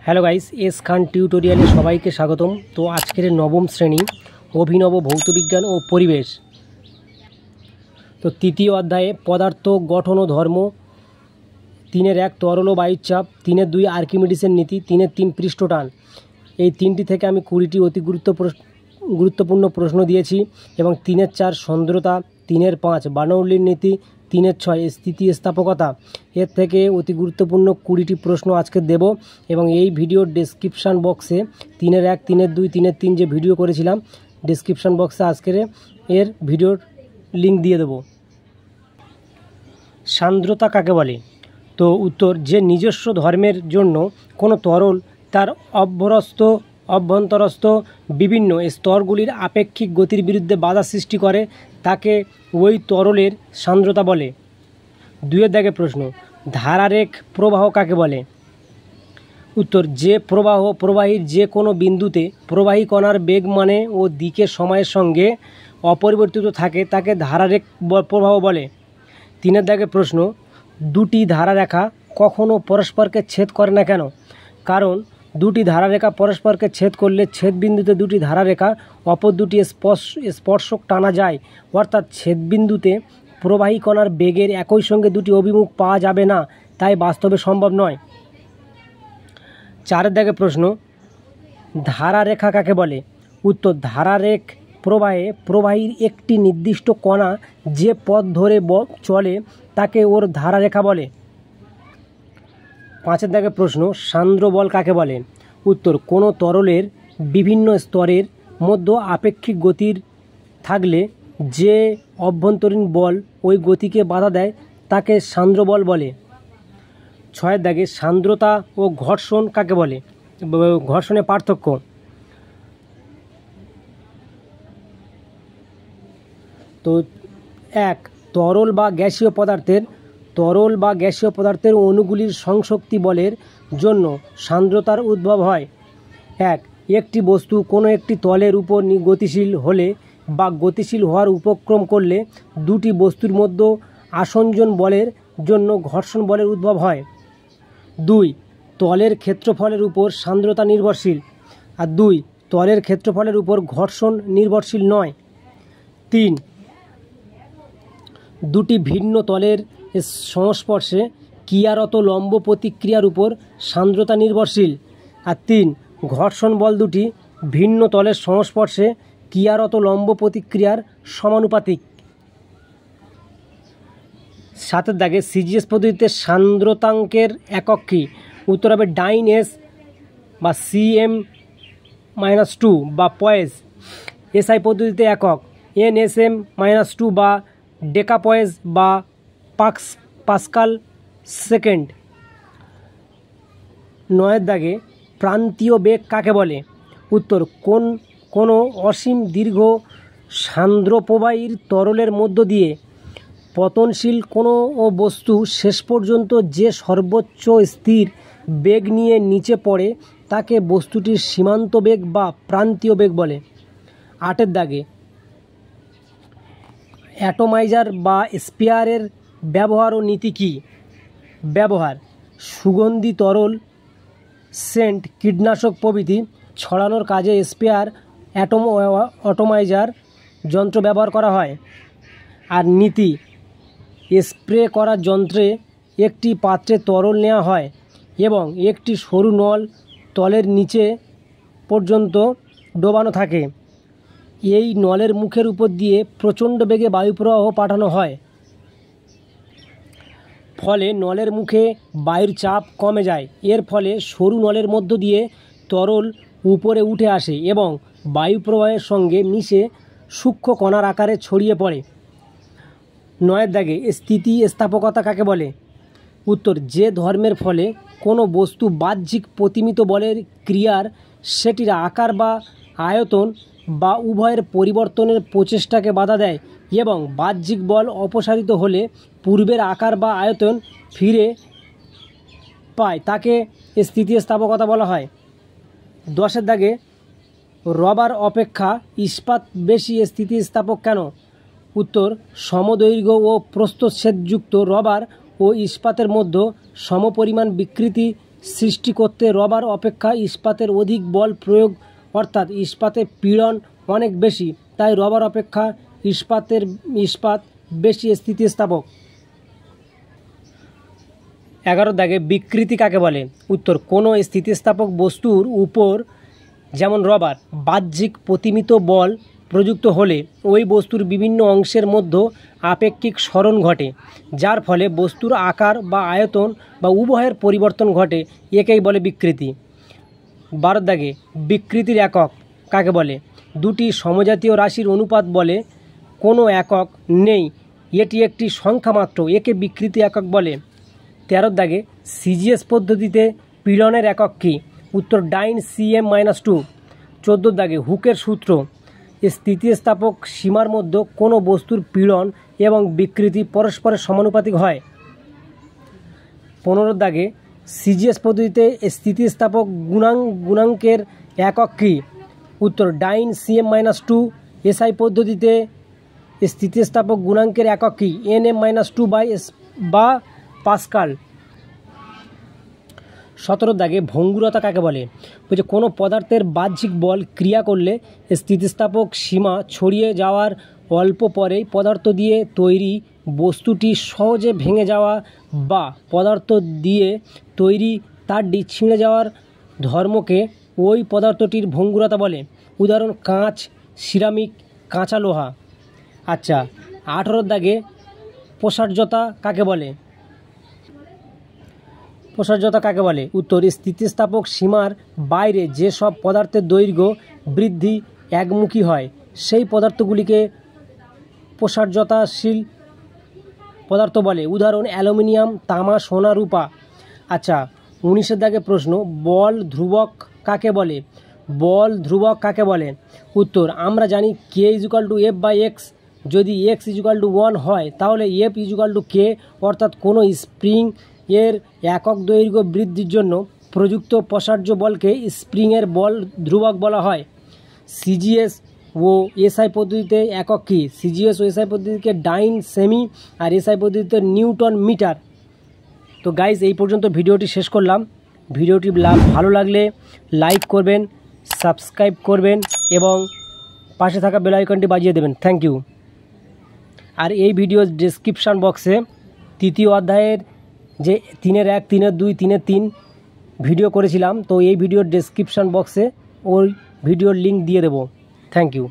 Hello guys, S খান টিউটোরিয়ালে সবাইকে স্বাগতম। তো আজকের নবম শ্রেণী অভিনব ভৌতবিজ্ঞান ও পরিবেশ, তো তৃতীয় অধ্যায়ে পদার্থ গঠন ও ধর্ম, 3-1 তরল ও বায়ুর চাপ, 3-2 আর্কিমিডিসের নীতি, 3-3 পৃষ্ঠটান। এই তিনটি থেকে আমি 20টি অতি গুরুত্বপূর্ণ প্রশ্ন দিয়েছি এবং 3-4 সান্দ্রতা, 3-5 বার্নৌলির নীতি, 3-6 স্থিতিস্থাপকতা। এর থেকে অতি গুরুত্বপূর্ণ 20টি প্রশ্ন আজকে দেব এবং এই ভিডিওর ডেসক্রিপশান বক্সে 3-1, 3-2, 3-3 যে ভিডিও করেছিলাম, ডেসক্রিপশান বক্সে আজকের এর ভিডিওর লিঙ্ক দিয়ে দেব। সান্দ্রতা কাকে বলে? তো উত্তর, যে নিজস্ব ধর্মের জন্য কোনো তরল তার অভ্যন্তরস্থ বিভিন্ন স্তরগুলির আপেক্ষিক গতির বিরুদ্ধে বাধা সৃষ্টি করে তাকে ওই তরলের সান্দ্রতা বলে। 2-এর দাগে প্রশ্ন, ধারারেখ প্রবাহ কাকে বলে? উত্তর, যে প্রবাহীর যে কোনো বিন্দুতে প্রবাহী কণার বেগ মানে ও দিকে সময়ের সঙ্গে অপরিবর্তিত থাকে তাকে ধারারেখ প্রবাহ বলে। 3-এর দাগে প্রশ্ন, দুটি ধারারেখা কখনো পরস্পরকে ছেদ করে না কেন? কারণ দুটি ধারারেখা পরস্পরকে ছেদ করলে ছেদবিন্দুতে দুটি ধারারেখা অপর দুটি স্পর্শক টানা যায়, অর্থাৎ ছেদবিন্দুতে প্রবাহী কণার বেগের একই সঙ্গে দুটি অভিমুখ পাওয়া যাবে না, তাই বাস্তবে সম্ভব নয়। 4-এর দাগে প্রশ্ন, ধারারেখা কাকে বলে? উত্তর, ধারারেখ প্রবাহে প্রবাহীর একটি নির্দিষ্ট কণা যে পথ ধরে চলে তাকে ওর ধারারেখা বলে। 5-এর দাগে প্রশ্ন, সান্দ্র বল কাকে বলে? উত্তর, কোনো তরলের বিভিন্ন স্তরের মধ্যে আপেক্ষিক গতির থাকলে যে অভ্যন্তরীণ বল ওই গতিকে বাধা দেয় তাকে সান্দ্র বল বলে। 6-এর দাগে সান্দ্রতা ও ঘর্ষণ কাকে বলে? ঘর্ষণের পার্থক্য। তো 1, তরল বা গ্যাসীয় পদার্থের অণুগুলির সংশক্তি বলের জন্য সান্দ্রতার উদ্ভব হয়। 1, একটি বস্তু কোনো একটি তলের উপর গতিশীল হলে বা গতিশীল হওয়ার উপক্রম করলে দুটি বস্তুর মধ্যে আসঞ্জন বলের জন্য ঘর্ষণ বলের উদ্ভব হয়। 2, তলের ক্ষেত্রফলের উপর সান্দ্রতা নির্ভরশীল, আর 2, তলের ক্ষেত্রফলের উপর ঘর্ষণ নির্ভরশীল নয়। 3, দুটি ভিন্ন তলের সংস্পর্শে ক্রিয়ারত লম্ব প্রতিক্রিয়ার উপর সান্দ্রতা নির্ভরশীল, আর 3, ঘর্ষণ বল দুটি ভিন্ন তলের সংস্পর্শে ক্রিয়ারত লম্ব প্রতিক্রিয়ার সমানুপাতিক। 7-এর দাগে সিজিএস পদ্ধতিতে সান্দ্রতাঙ্কের একক কী? উত্তর হবে ডাইন এস বা cm-2 বা পয়েজ। এসআই পদ্ধতিতে একক NSM-2 বা ডেকাপয়েজ বা পাস্কাল সেকেন্ড। 9-এর দাগে প্রান্তীয় বেগ কাকে বলে? উত্তর, কোনো অসীম দীর্ঘ সান্দ্রপ্রবাহীর তরলের মধ্য দিয়ে পতনশীল কোনো বস্তু শেষ পর্যন্ত যে সর্বোচ্চ স্থির বেগ নিয়ে নিচে পড়ে তাকে বস্তুটির সীমান্ত বেগ বা প্রান্তীয় বেগ বলে। 8-এর দাগে অ্যাটমাইজার বা স্পেয়ারের ব্যবহার ও নীতি কী? ব্যবহার, সুগন্ধি তরল, সেন্ট, কীটনাশক প্রভৃতি ছড়ানোর কাজে স্পেয়ার অ্যাটমাইজার যন্ত্র ব্যবহার করা হয়। আর নীতি, স্প্রে করার যন্ত্রে একটি পাত্রে তরল নেওয়া হয় এবং একটি সরু নল তলের নিচে পর্যন্ত ডোবানো থাকে। এই নলের মুখের উপর দিয়ে প্রচণ্ড বেগে বায়ুপ্রবাহ পাঠানো হয়, ফলে নলের মুখে বায়ুর চাপ কমে যায়। এর ফলে সরু নলের মধ্য দিয়ে তরল উপরে উঠে আসে এবং বায়ুপ্রবাহের সঙ্গে মিশে সূক্ষ্ম কণার আকারে ছড়িয়ে পড়ে। 9-এর দাগে স্থিতিস্থাপকতা কাকে বলে? উত্তর, যে ধর্মের ফলে কোনো বস্তু বাহ্যিক প্রতিমিত বলের ক্রিয়ার সেটির আকার বা আয়তন বা উভয়ের পরিবর্তনের প্রচেষ্টাকে বাধা দেয় এবং বাহ্যিক বল অপসারিত হলে পূর্বের আকার বা আয়তন ফিরে পায় তাকে স্থিতিস্থাপকতা বলা হয়। 10-এর দাগে রবার অপেক্ষা ইস্পাত বেশি স্থিতিস্থাপক কেন? উত্তর, সমদৈর্ঘ্য ও প্রস্থচ্ছেদযুক্ত রবার ও ইস্পাতের মধ্যে সমপরিমাণ বিকৃতি সৃষ্টি করতে রবার অপেক্ষা ইস্পাতের অধিক বল প্রয়োগ, অর্থাৎ ইস্পাতে পীড়ন অনেক বেশি, তাই রবার অপেক্ষা ইস্পাত বেশি স্থিতিস্থাপক। 11 দাগে বিকৃতি কাকে বলে? উত্তর, কোনো স্থিতিস্থাপক বস্তুর উপর, যেমন রবার, বাহ্যিক প্রতিমিত বল প্রযুক্ত হলে ওই বস্তুর বিভিন্ন অংশের মধ্যে আপেক্ষিক সরণ ঘটে, যার ফলে বস্তুর আকার বা আয়তন বা উভয়ের পরিবর্তন ঘটে, একেই বলে বিকৃতি। 12 দাগে বিকৃতির একক কাকে বলে? দুটি সমজাতীয় রাশির অনুপাত বলে কোনো একক নেই, এটি একটি সংখ্যা মাত্র, একে বিকৃতি একক বলে। 13 দাগে সিজিএস পদ্ধতিতে পীড়নের একক কী? উত্তর, ডাইন cm-2। 14 দাগে হুকের সূত্র, স্থিতিস্থাপক সীমার মধ্যে কোনো বস্তুর পীড়ন এবং বিকৃতি পরস্পরের সমানুপাতিক হয়। 15 দাগে সিজিএস পদ্ধতিতে স্থিতিস্থাপক গুণাঙ্কের একক কী? উত্তর, ডাইন cm-2। এসআই পদ্ধতিতে স্থিতিস্থাপক গুণাঙ্কের একক কী? nm-2 বা পাস্কাল। 17 দাগে ভঙ্গুরতা কাকে বলে? বলছে কোনো পদার্থের বাহ্যিক বল ক্রিয়া করলে স্থিতিস্থাপক সীমা ছড়িয়ে যাওয়ার অল্প পরেই পদার্থ দিয়ে তৈরি বস্তুটি সহজে ভেঙে যাওয়া বা পদার্থ দিয়ে তৈরি তারটি ছিঁড়ে যাওয়ার ধর্মকে ওই পদার্থটির ভঙ্গুরতা বলে। উদাহরণ, কাঁচ, সিরামিক, কাঁচা লোহা। আচ্ছা, 18 দাগে প্রসার্যতা কাকে বলে? প্রসার্যতা কাকে বলে? উত্তর, স্থিতিস্থাপক সীমার বাইরে যেসব পদার্থের দৈর্ঘ্য বৃদ্ধি একমুখী হয় সেই পদার্থগুলিকে প্রসার্যতাশীল পদার্থ বলে। উদাহরণ, অ্যালুমিনিয়াম, তামা, সোনা, রূপা। আচ্ছা, 19 দাগে প্রশ্ন, বল ধ্রুবক কাকে বলে? বল ধ্রুবক কাকে বলে? উত্তর, আমরা জানি k=f/x। যদি x=1 হয় তাহলে f=k, অর্থাৎ কোনো স্প্রিং এর একক দৈর্ঘ্য বৃদ্ধির জন্য প্রযুক্ত প্রসার্য বলকে স্প্রিংয়ের বল ধ্রুবক বলা হয়। সিজিএস ও এসআই পদ্ধতিতে একক কী? সিজিএস ও এসআই পদ্ধতিতে ডাইন সেমি আর এসআই পদ্ধতিতে নিউটন মিটার। তো গাইজ, এই পর্যন্ত ভিডিওটি শেষ করলাম। ভিডিওটি ভালো লাগলে লাইক করবেন, সাবস্ক্রাইব করবেন এবং পাশে থাকা বেল আইকনটি বাজিয়ে দেবেন। Thank you. আর এই ভিডিওর ডেসক্রিপশান বক্সে 3য় অধ্যায়ের যে 3-1, 3-2, 3-3 ভিডিও করেছিলাম, তো এই ভিডিওর ডেসক্রিপশান বক্সে ওই ভিডিওর লিঙ্ক দিয়ে দেবো। Thank you.